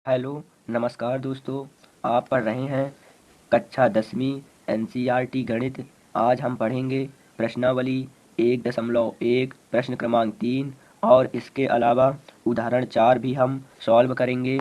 Hello, नमस्कार दोस्तों। आप पढ़ रहे हैं कक्षा 10वीं एनसीईआरटी गणित। आज हम पढ़ेंगे प्रश्नावली 1.1 प्रश्न क्रमांक 3 और इसके अलावा उदाहरण 4 भी हम सॉल्व करेंगे।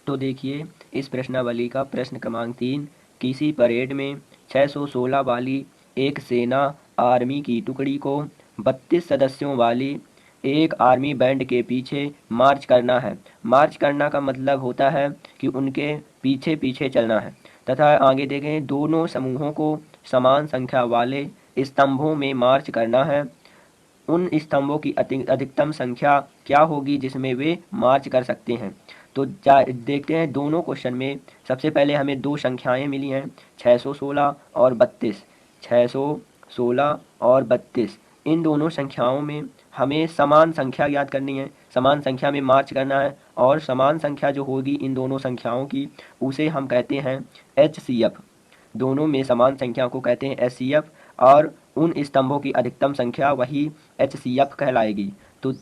तो देखिए इस प्रश्नावली का प्रश्न क्रमांक 3। किसी परेड में 616 वाली एक सेना आर्मी की टुकड़ी को 32 सदस्यों वाली एक आर्मी बैंड के पीछे मार्च करना है। मार्च करना का मतलब होता है कि उनके पीछे पीछे चलना है। तथा आगे देखें, दोनों समूहों को समान संख्या वाले स्तंभों में मार्च करना है। उन स्तंभों की अधिकतम संख्या क्या होगी जिसमें वे मार्च कर सकते हैं। तो देखते हैं दोनों क्वेश्चन में। सबसे पहले हमें दो संख्याएं मिली हैं, 616 और 32। 616 और 32, इन दोनों संख्याओं में हमें समान संख्या ज्ञात करनी है, समान संख्या में मार्च करना है। और समान संख्या जो होगी इन दोनों संख्याओं की, उसे हम कहते हैं HCF। दोनों में समान संख्या को कहते हैं HCF, और उन स्तंभों की अधिकतम संख्या वही HCF कहलाएगी, तो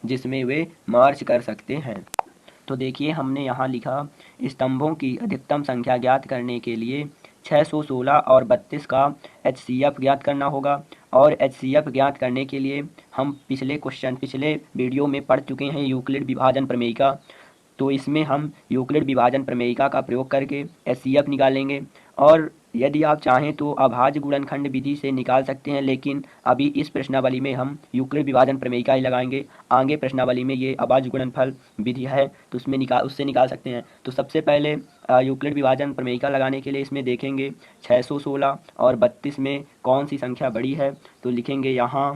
जिसमें वे मार्च कर सकते हैं। तो देखिए हमने यहाँ लिखा, स्तंभों की अधिकतम संख्या ज्ञात करने के लिए 616 और 32 का HCF ज्ञात करना होगा। और HCF ज्ञात करने के लिए हम पिछले वीडियो में पढ़ चुके हैं यूक्लिड विभाजन प्रमेयिका। तो इसमें हम यूक्लिड विभाजन प्रमेयिका का प्रयोग करके HCF निकालेंगे। और यदि आप चाहें तो अभाज्य गुणनखंड विधि से निकाल सकते हैं, लेकिन अभी इस प्रश्नावली में हम यूक्लिड विभाजन प्रमेयिका ही लगाएंगे। आगे प्रश्नावली में ये अभाज्य गुणनफल विधि है तो उससे निकाल सकते हैं। तो सबसे पहले यूक्लिड विभाजन प्रमेयिका लगाने के लिए इसमें देखेंगे 616 और 32 में कौन सी संख्या बड़ी है। तो लिखेंगे यहाँ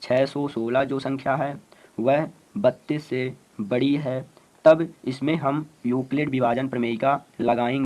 616 जो संख्या है वह 32 से बड़ी है, तब इसमें हम यूक्लिड विभाजन प्रमेयिका लगाएंगे।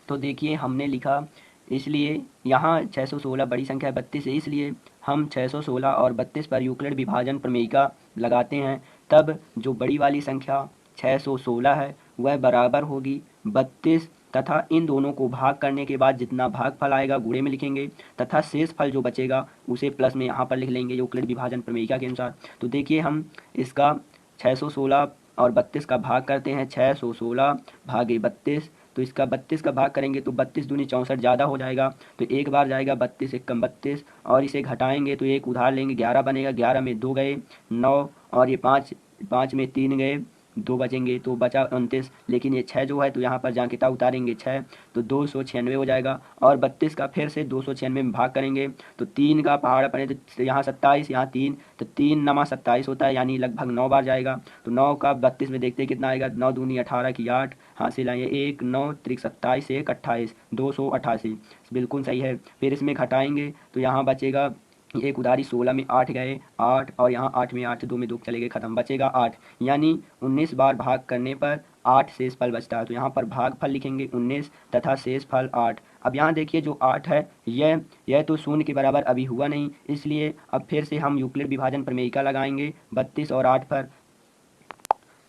तो देखिए हमने लिखा, इसलिए यहाँ 616 बड़ी संख्या 32 है, इसलिए हम 616 और 32 पर यूक्लिड विभाजन प्रमेयिका लगाते हैं। तब जो बड़ी वाली संख्या 616 है वह बराबर होगी 32, तथा इन दोनों को भाग करने के बाद जितना भागफल आएगा गुणे में लिखेंगे, तथा शेष फल जो बचेगा उसे प्लस में यहाँ पर लिख लेंगे यूक्लिड विभाजन प्रमेयिका के अनुसार। तो देखिए हम इसका 616 और 32 का भाग करते हैं, 616 भागे 32। तो इसका 32 का भाग करेंगे तो 32 दूनी 64 ज़्यादा हो जाएगा, तो एक बार जाएगा 32 एकम 32, और इसे घटाएंगे तो एक उधार लेंगे, 11 बनेगा, 11 में 2 गए 9, और ये 5 में 3 गए 2 बचेंगे तो बचा 29। लेकिन ये 6 जो है तो यहाँ पर जहाँ कितना उतारेंगे 6, तो 296 हो जाएगा। और 32 का फिर से 296 में भाग करेंगे तो 3 का पहाड़ पड़े तो यहाँ 27, यहाँ 3, तो 3 नमा 27 होता है, यानी लगभग 9 बार जाएगा। तो 9 का 32 में देखते हैं कितना आएगा, 9 दूनी 18 की 8, हासिल आए 1, 9 त्रिक 27, 1 28, 288, बिल्कुल सही है। फिर इसमें घटाएंगे तो यहाँ बचेगा, एक उधारी 16 में 8 गए 8, और यहाँ 8 में 8, 2 में 2 चले गए खत्म, बचेगा 8, यानी 19 बार भाग करने पर 8 शेष फल बचता है। तो यहाँ पर भागफल लिखेंगे 19 तथा शेष फल 8। अब यहाँ देखिए जो 8 है यह तो शून्य के बराबर अभी हुआ नहीं, इसलिए अब फिर से हम यूक्लिड विभाजन प्रमेयिका लगाएंगे 32 और 8 पर।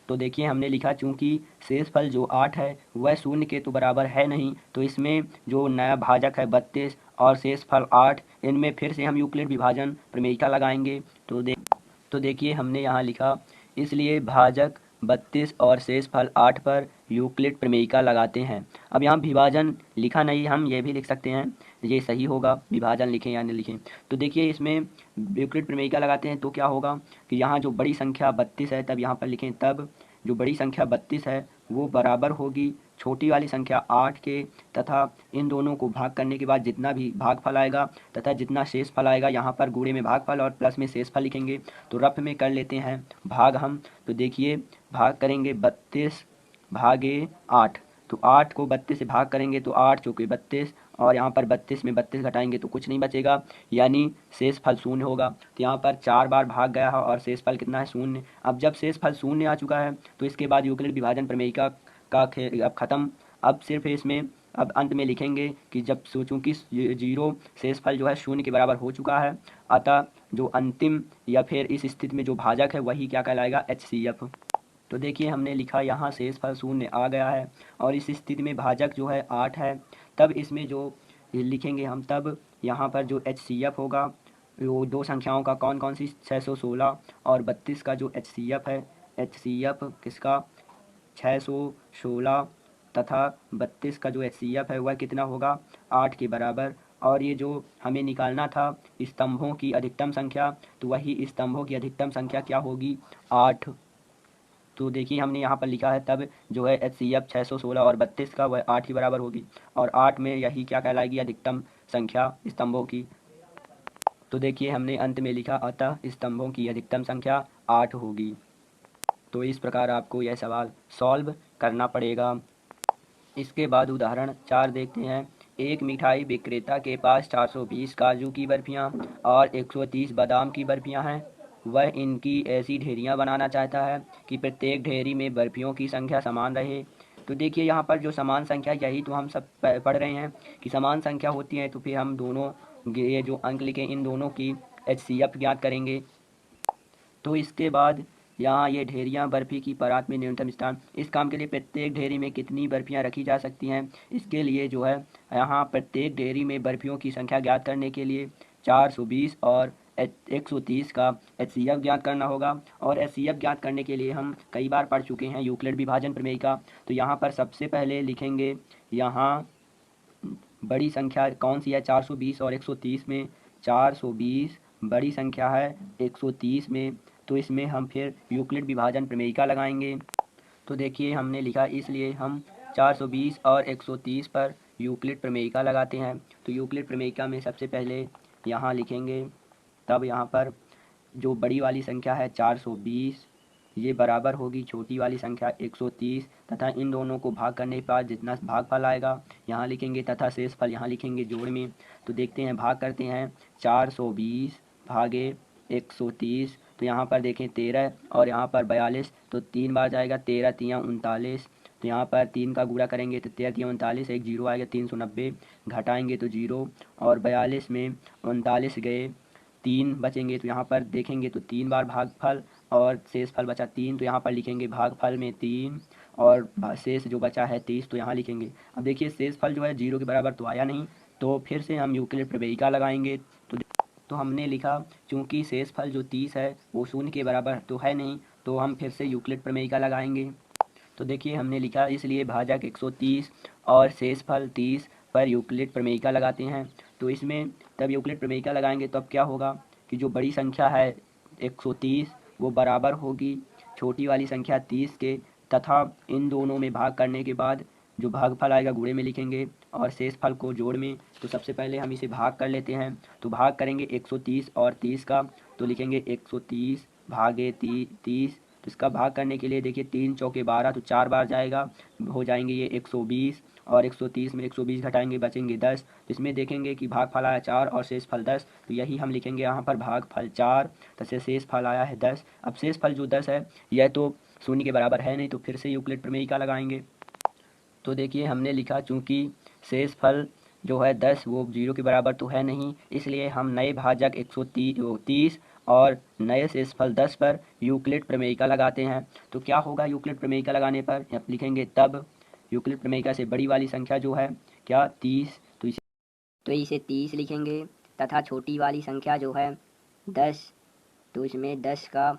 तो देखिए हमने लिखा, चूंकि शेषफल जो 8 है वह शून्य के तो बराबर है नहीं, तो इसमें जो नया भाजक है 32 और शेषफल 8, इनमें फिर से हम यूक्लिड विभाजन प्रमेयिका लगाएंगे। तो देखिए हमने यहाँ लिखा, इसलिए भाजक 32 और शेषफल 8 पर यूक्लिड प्रमेयिका लगाते हैं। अब यहाँ विभाजन लिखा नहीं, हम ये भी लिख सकते हैं, ये सही होगा, विभाजन लिखें या नहीं लिखें। तो देखिए इसमें यूक्लिड प्रमेयिका लगाते हैं तो क्या होगा कि यहाँ जो बड़ी संख्या 32 है, तब यहाँ पर लिखें, तब जो बड़ी संख्या 32 है वो बराबर होगी छोटी वाली संख्या 8 के, तथा इन दोनों को भाग करने के बाद जितना भी भागफल आएगा तथा जितना शेष फल आएगा, यहाँ पर गुणे में भागफल और प्लस में शेष फल लिखेंगे। तो रफ में कर लेते हैं भाग हम। तो देखिए भाग करेंगे 32 भागे 8, तो 8 को 32 से भाग करेंगे तो 8 चौके 32, और यहाँ पर 32 में 32 घटाएंगे तो कुछ नहीं बचेगा, यानी शेष फल शून्य होगा। तो यहाँ पर 4 बार भाग गया है और शेष फल कितना है, शून्य। अब जब शेष फल शून्य आ चुका है तो इसके बाद यूक्लिड विभाजन प्रमेयिका का खेल अब खत्म। अब सिर्फ इसमें अब अंत में लिखेंगे कि जब चूंकि जीरो शेषफल जो है शून्य के बराबर हो चुका है, अतः जो अंतिम या फिर इस स्थिति में जो भाजक है वही क्या कहलाएगा, HCF। तो देखिए हमने लिखा, यहाँ शेषफल शून्य आ गया है और इस स्थिति में भाजक जो है 8 है, तब इसमें जो लिखेंगे हम, तब यहाँ पर जो HCF होगा वो दो संख्याओं का कौन कौन सी, 616 और 32 का जो HCF है HCF किसका 616 तथा 32 का जो HCF है वह कितना होगा 8 के बराबर। और ये जो हमें निकालना था स्तंभों की अधिकतम संख्या, तो वही स्तंभों की अधिकतम संख्या क्या होगी 8। तो देखिए हमने यहाँ पर लिखा है तब जो है HCF 616 और 32 का वह 8 के बराबर होगी, और 8 में यही क्या कहलाएगी अधिकतम संख्या स्तंभों की। तो देखिए हमने अंत में लिखा अतः स्तंभों की अधिकतम संख्या 8 होगी। तो इस प्रकार आपको यह सवाल सॉल्व करना पड़ेगा। इसके बाद उदाहरण 4 देखते हैं। एक मिठाई विक्रेता के पास 420 काजू की बर्फियाँ और 130 बादाम की बर्फियाँ हैं। वह इनकी ऐसी ढेरियाँ बनाना चाहता है कि प्रत्येक ढेरी में बर्फियों की संख्या समान रहे। तो देखिए यहाँ पर जो समान संख्या, यही तो हम सब पढ़ रहे हैं कि समान संख्या होती है, तो फिर हम दोनों ये जो अंक लिखे इन दोनों की HCF ज्ञात करेंगे। तो इसके बाद यहाँ ये ढेरियाँ बर्फ़ी की परात में न्यूनतम स्थान, इस काम के लिए प्रत्येक ढेरी में कितनी बर्फ़ियाँ रखी जा सकती हैं, इसके लिए जो है यहाँ प्रत्येक ढेरी में बर्फ़ियों की संख्या ज्ञात करने के लिए 420 और 130 का HCF ज्ञात करना होगा। और HCF ज्ञात करने के लिए हम कई बार पढ़ चुके हैं यूक्लिड विभाजन प्रमेय का। तो यहाँ पर सबसे पहले लिखेंगे यहाँ बड़ी संख्या कौन सी है 420 और 130 में, 420 बड़ी संख्या है 130 में, तो इसमें हम फिर यूक्लिड विभाजन प्रमेयिका लगाएंगे। तो देखिए हमने लिखा, इसलिए हम 420 और 130 पर यूक्लिड प्रमेयिका लगाते हैं। तो यूक्लिड प्रमेयिका में सबसे पहले यहाँ लिखेंगे, तब यहाँ पर जो बड़ी वाली संख्या है 420 ये बराबर होगी छोटी वाली संख्या 130 तथा इन दोनों को भाग करने के बाद जितना भागफल आएगा यहाँ लिखेंगे तथा शेषफल यहाँ लिखेंगे जोड़ में। तो देखते हैं, भाग करते हैं 420 भागे 130, तो यहाँ पर देखें 13 और यहाँ पर 42, तो 3 बार जाएगा, 13 तियाँ 39, तो यहाँ पर 3 का गुणा करेंगे तो 13 तियाँ 39, एक जीरो आएगा 390, घटाएंगे तो जीरो, और 42 में 39 गए, 3 बचेंगे, तो यहाँ पर देखेंगे तो 3 बार भागफल और शेष फल बचा 3, तो यहाँ पर लिखेंगे भागफल में 3 और शेष जो बचा है 30, तो यहाँ लिखेंगे। अब देखिए शेष फल जो है 0 के बराबर तो आया नहीं, तो फिर से हम यूक्लिड प्रमेयिका लगाएंगे। तो हमने लिखा चूँकि शेष फल जो 30 है वो 0 के बराबर तो है नहीं, तो हम फिर से यूक्लिड प्रमेयिका लगाएंगे। तो देखिए हमने लिखा, इसलिए भाजक 130 और शेषफल 30 पर यूक्लिड प्रमेयिका लगाते हैं। तो इसमें तब यूक्लिड प्रमेयिका लगाएंगे तब क्या होगा कि जो बड़ी संख्या है 130 वो बराबर होगी छोटी वाली संख्या 30 के, तथा इन दोनों में भाग करने के बाद जो भागफल आएगा गुणे में लिखेंगे और शेषफल को जोड़ में। तो सबसे पहले हम इसे भाग कर लेते हैं, तो भाग करेंगे 130 और 30 का, तो लिखेंगे 130 भागे 30। तो इसका भाग करने के लिए देखिए 3 चौके 12, तो 4 बार जाएगा, हो जाएंगे ये 120, और 130 में 120 घटाएंगे बचेंगे 10। तो इसमें देखेंगे कि भागफल आया 4 और शेषफल 10, तो यही हम लिखेंगे यहाँ पर भागफल 4 तथा शेषफल आया है 10। अब शेषफल जो 10 है यह तो 0 के बराबर है नहीं, तो फिर से यूक्लिड प्रमेयिका लगाएंगे। तो देखिए हमने लिखा चूँकि शेषफल जो है 10 वो 0 के बराबर तो है नहीं, इसलिए हम नए भाजक 130 और नए शेषफल 10 पर यूक्लिड प्रमेयिका लगाते हैं। तो क्या होगा यूक्लिड प्रमेयिका लगाने पर, यहाँ लिखेंगे तब यूक्लिड प्रमेयिका से बड़ी वाली संख्या जो है क्या 30, तो इसे 30 लिखेंगे, तथा छोटी वाली संख्या जो है 10, तो इसमें 10 का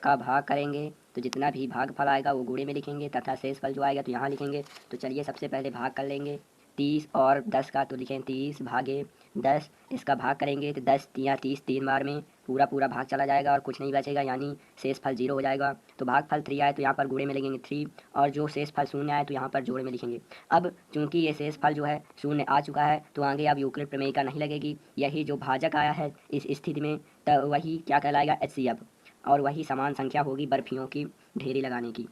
भाग करेंगे, तो जितना भी भागफल आएगा वो गुणे में लिखेंगे तथा शेषफल जो आएगा तो यहाँ लिखेंगे। तो चलिए सबसे पहले भाग कर लेंगे 30 और 10 का, तो लिखें 30 भागे 10, इसका भाग करेंगे तो 10 तियाँ 30, 3 बार में पूरा भाग चला जाएगा और कुछ नहीं बचेगा, यानी शेषफल 0 हो जाएगा। तो भागफल 3 आए तो यहाँ पर गुणे में लिखेंगे 3, और जो शेषफल 0 आए तो यहाँ पर जोड़े में लिखेंगे। अब चूँकि ये शेषफल जो है 0 आ चुका है, तो आगे अब यूक्लिड प्रमेयिका नहीं लगेगी। यही जो भाजक आया है इस स्थिति में, तो वही क्या कहलाएगा HCF, और वही समान संख्या होगी बर्फियों की ढेरी लगाने की।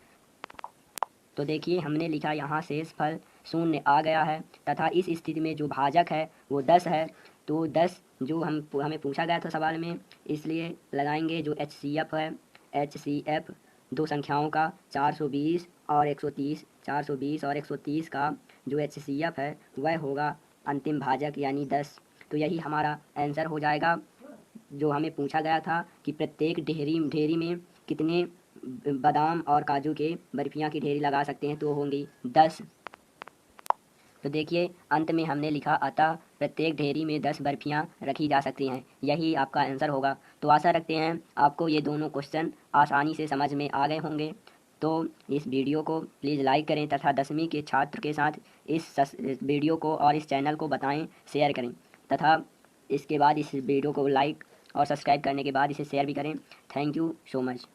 तो देखिए हमने लिखा यहाँ शेषफल 0 आ गया है, तथा इस स्थिति में जो भाजक है वो 10 है। तो 10 जो हमें पूछा गया था सवाल में, इसलिए लगाएंगे जो HCF है, HCF दो संख्याओं का 420 और 130, 420 और 130 का जो HCF है वह होगा अंतिम भाजक यानी 10। तो यही हमारा आंसर हो जाएगा जो हमें पूछा गया था कि प्रत्येक ढेरी में कितने बादाम और काजू के बर्फियाँ की ढेरी लगा सकते हैं, तो होंगी 10। तो देखिए अंत में हमने लिखा अतः प्रत्येक ढेरी में 10 बर्फियाँ रखी जा सकती हैं। यही आपका आंसर होगा। तो आशा रखते हैं आपको ये दोनों क्वेश्चन आसानी से समझ में आ गए होंगे। तो इस वीडियो को प्लीज़ लाइक करें तथा 10वीं के छात्र के साथ इस वीडियो को और इस चैनल को बताएं, शेयर करें तथा इसके बाद इस वीडियो को लाइक और सब्सक्राइब करने के बाद इसे शेयर भी करें। Thank you so much.